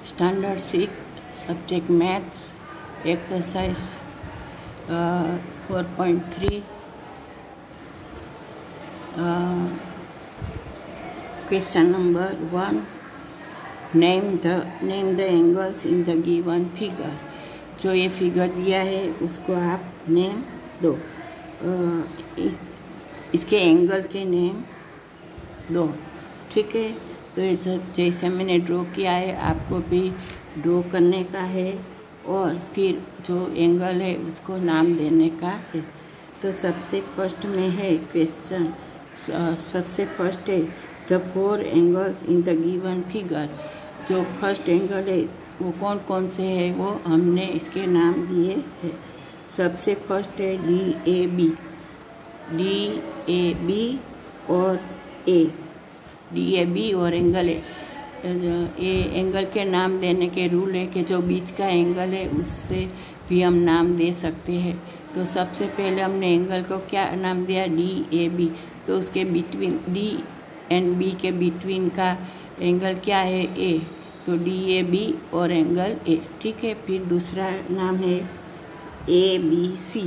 Standard 6, subject maths, exercise 4.3, question number 1. Name the angles in the given figure. जो ये figure दिया है उसको आप नेम दो, इसके एंगल के नेम दो, ठीक है। तो जैसे मैंने ड्रॉ किया है आपको भी ड्रॉ करने का है और फिर जो एंगल है उसको नाम देने का है। तो सबसे फर्स्ट में है क्वेश्चन, सबसे फर्स्ट है the 4 angles in the given figure. जो फर्स्ट एंगल है वो कौन कौन से है वो हमने इसके नाम दिए हैं। सबसे फर्स्ट है DAB और DAB और एंगल है। ये एंगल के नाम देने के रूल है कि जो बीच का एंगल है उससे भी हम नाम दे सकते हैं। तो सबसे पहले हमने एंगल को क्या नाम दिया, DAB। तो उसके बिटवीन D एंड B के बिटवीन का एंगल क्या है, A। तो DAB और एंगल A, ठीक है। फिर दूसरा नाम है ABC,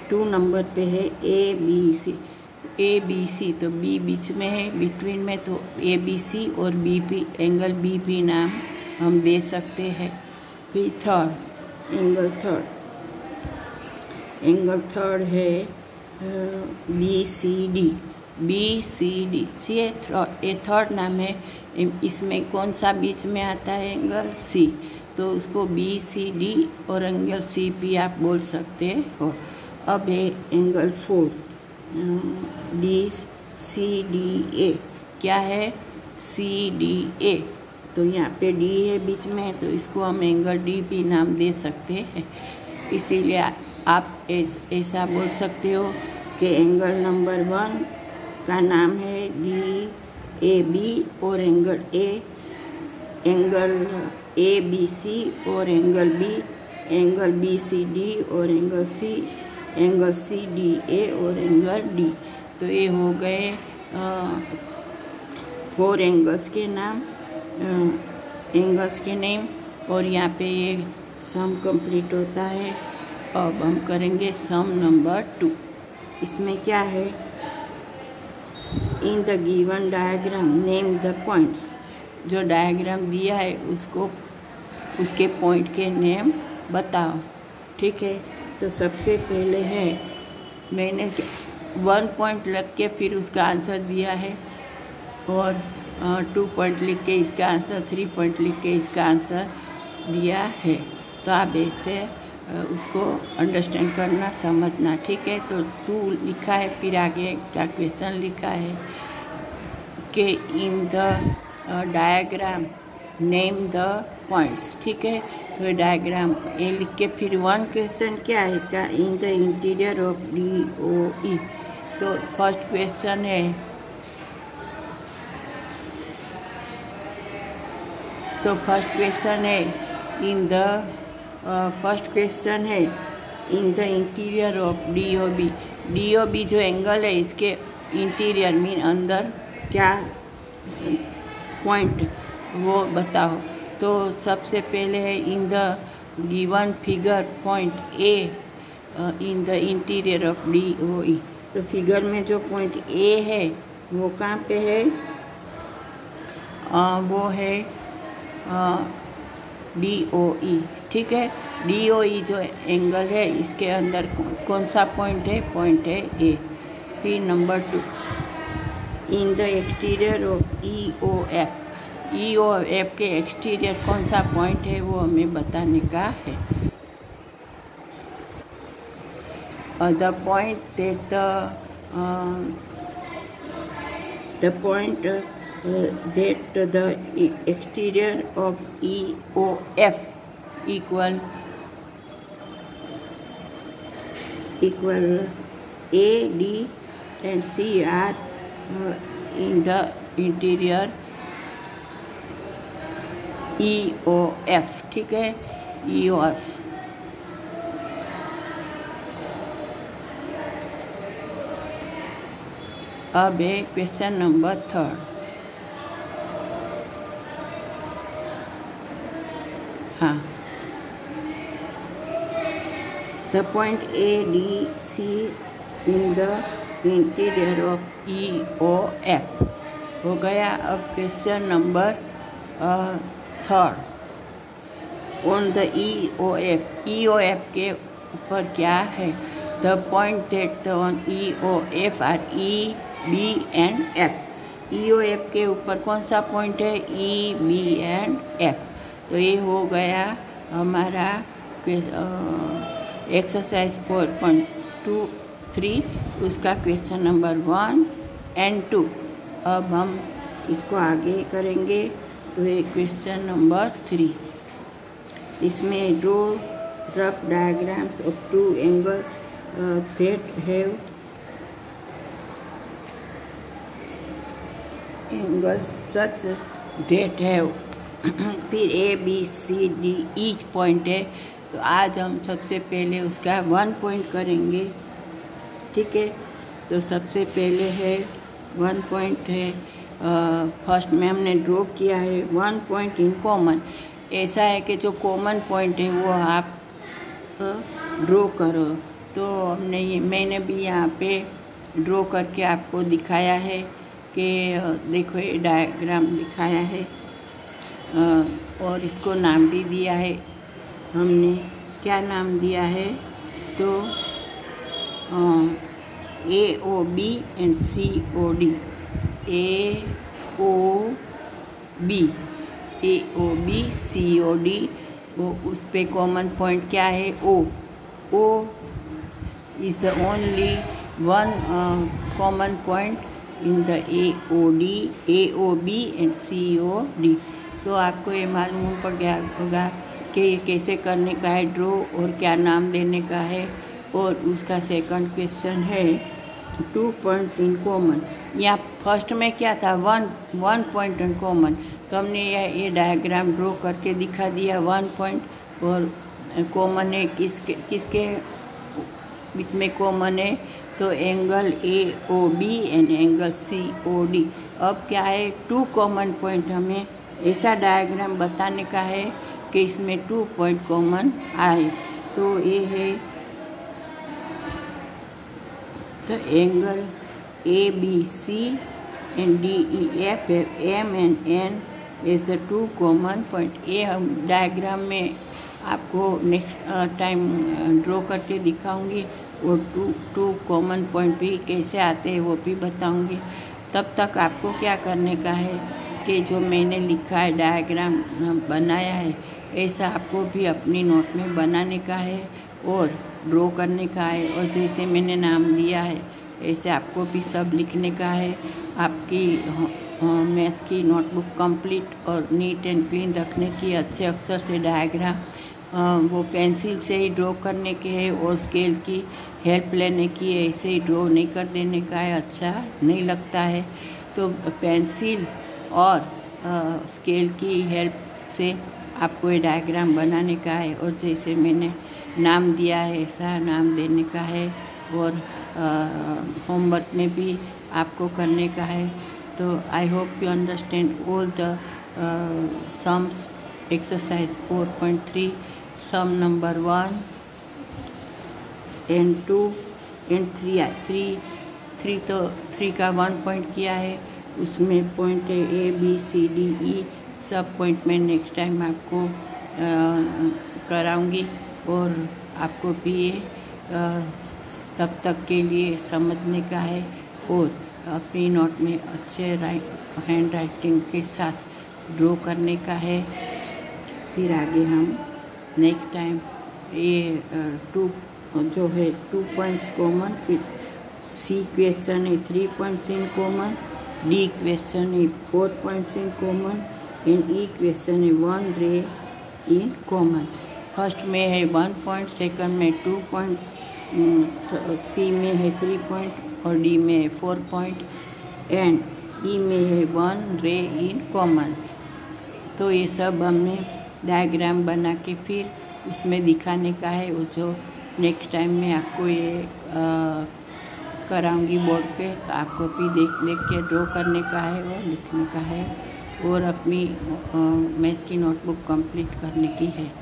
2 नंबर पे है ABC। तो B बीच में है, बिटवीन में, तो ABC और BP एंगल BP नाम हम दे सकते हैं। फिर थर्ड एंगल है BCD। ये थर्ड नाम है। इसमें कौन सा बीच में आता है, एंगल C। तो उसको BCD और एंगल CP आप बोल सकते हो। अब है एंगल 4 DCDA। क्या है, CDA। तो यहाँ पे D है बीच में, तो इसको हम एंगल DP नाम दे सकते हैं। इसीलिए आप ऐसा बोल सकते हो कि एंगल नंबर 1 का नाम है DAB और एंगल A, एंगल ABC और एंगल B, एंगल BCD और एंगल C, एंगल CDA और एंगल D। तो ये हो गए 4 एंगल्स के नाम, एंगल्स के नेम। और यहाँ पे ये सम कंप्लीट होता है। अब हम करेंगे सम नंबर 2। इसमें क्या है, in the given diagram name the points. जो डायग्राम दिया है उसको उसके पॉइंट के नेम बताओ, ठीक है। तो सबसे पहले है, मैंने 1 पॉइंट लग के फिर उसका आंसर दिया है, और 2 पॉइंट लिख के इसका आंसर, 3 पॉइंट लिख के इसका आंसर दिया है। तो आप ऐसे उसको अंडरस्टैंड करना, समझना, ठीक है। तो 2 लिखा है, फिर आगे क्या क्वेश्चन लिखा है कि in the diagram name the points, ठीक है। तो डायग्राम ये लिख के फिर 1 क्वेश्चन क्या है इसका, इन द इंटीरियर ऑफ DOE। तो फर्स्ट क्वेश्चन है, इन द इंटीरियर ऑफ DOB जो एंगल है इसके इंटीरियर मीन अंदर क्या पॉइंट वो बताओ। तो सबसे पहले है in the given figure point A in the interior of DOE। तो फिगर में जो पॉइंट A है वो कहाँ पे है, वो है DOE, ठीक है। DOE जो एंगल है इसके अंदर कौन सा पॉइंट है A। फिर number 2, in the exterior of EOF के एक्सटीरियर कौन सा पॉइंट है वो हमें बताने का है। The point that the exterior of EOF equal AD and C are in the interior EOF, ठीक है, EOF। अब है क्वेश्चन नंबर 3। हाँ, the point ADC in the interior of EOF हो गया। अब question number 3 on the EOF के ऊपर क्या है? The point that on EOF are E, B and F। EOF के ऊपर कौन सा पॉइंट है? E, B and F। तो ये हो गया हमारा एक्सरसाइज 4.23 उसका क्वेश्चन नंबर 1 एंड 2। अब हम इसको आगे करेंगे। तो ये क्वेश्चन नंबर 3, इसमें draw rough diagrams of two angles that have angles such that have फिर A, B, C, D each point है। तो आज हम सबसे पहले उसका 1 पॉइंट करेंगे, ठीक है। तो सबसे पहले है 1 पॉइंट है। फर्स्ट में हमने ड्रॉ किया है 1 पॉइंट इन कॉमन। ऐसा है कि जो कॉमन पॉइंट है वो आप ड्रॉ करो। तो मैंने भी यहाँ पे ड्रॉ करके आपको दिखाया है कि देखो ये डायग्राम दिखाया है और इसको नाम भी दिया है। हमने क्या नाम दिया है? तो AOB and COD। AOB COD वो उस पे कॉमन पॉइंट क्या है? O is the only one common point in the AOB and COD। तो आपको ये मालूम पड़ गया होगा कि ये कैसे करने का है ड्रॉ और क्या नाम देने का है। और उसका सेकंड क्वेश्चन है 2 पॉइंट्स इन कॉमन। यहाँ फर्स्ट में क्या था? One point in common. तो हमने ये डायग्राम ड्रॉ करके दिखा दिया 1 पॉइंट। और कॉमन है किसके बीच में कॉमन है? तो angle AOB and angle COD। अब क्या है? 2 कॉमन पॉइंट हमें ऐसा डायग्राम बताने का है कि इसमें 2 पॉइंट कॉमन आए। तो ये है तो angle ABC and DEF M and N is the 2 common point. ये हम डायग्राम में आपको नेक्स्ट टाइम ड्रॉ करके दिखाऊंगी और 2 कॉमन पॉइंट भी कैसे आते हैं वो भी बताऊंगी। तब तक आपको क्या करने का है कि जो मैंने लिखा है डायग्राम बनाया है ऐसा आपको भी अपनी नोट में बनाने का है और ड्रॉ करने का है। और जैसे मैंने नाम दिया है ऐसे आपको भी सब लिखने का है। आपकी मैथ की नोटबुक कंप्लीट और नीट एंड क्लीन रखने की, अच्छे अक्षर से डायग्राम वो पेंसिल से ही ड्रॉ करने के है और स्केल की हेल्प लेने की है। ऐसे ही ड्रॉ नहीं कर देने का है, अच्छा नहीं लगता है। तो पेंसिल और स्केल की हेल्प से आपको ये डायग्राम बनाने का है और जैसे मैंने नाम दिया है ऐसा नाम देने का है। और होमवर्क में भी आपको करने का है। तो I hope you understand all the sums. Exercise 4.3 sum number 1 and 2 and 3 तो 3 का 1 पॉइंट किया है। उसमें पॉइंट है ABCDE। सब पॉइंट मैं नेक्स्ट टाइम आपको कराऊंगी और आपको भी ये तब तक के लिए समझने का है और अपनी नोट में अच्छे हैंड राइटिंग के साथ ड्रॉ करने का है। फिर आगे हम नेक्स्ट टाइम ये 2 जो है 2 पॉइंट्स कॉमन, फिर C क्वेश्चन है 3 points in common, D question है 4 points in common and E question है 1 रे इन कॉमन। फर्स्ट में है 1 पॉइंट, सेकंड में 2 पॉइंट, C में है 3 पॉइंट और D में है 4 पॉइंट एंड E में है 1 रे इन कॉमन। तो ये सब हमने डायग्राम बना के फिर उसमें दिखाने का है। वो जो नेक्स्ट टाइम में आपको ये कराऊंगी बोर्ड पे, तो आपको भी देख के ड्रॉ करने का है और लिखने का है। और अपनी मैथ की नोटबुक कंप्लीट करने की है।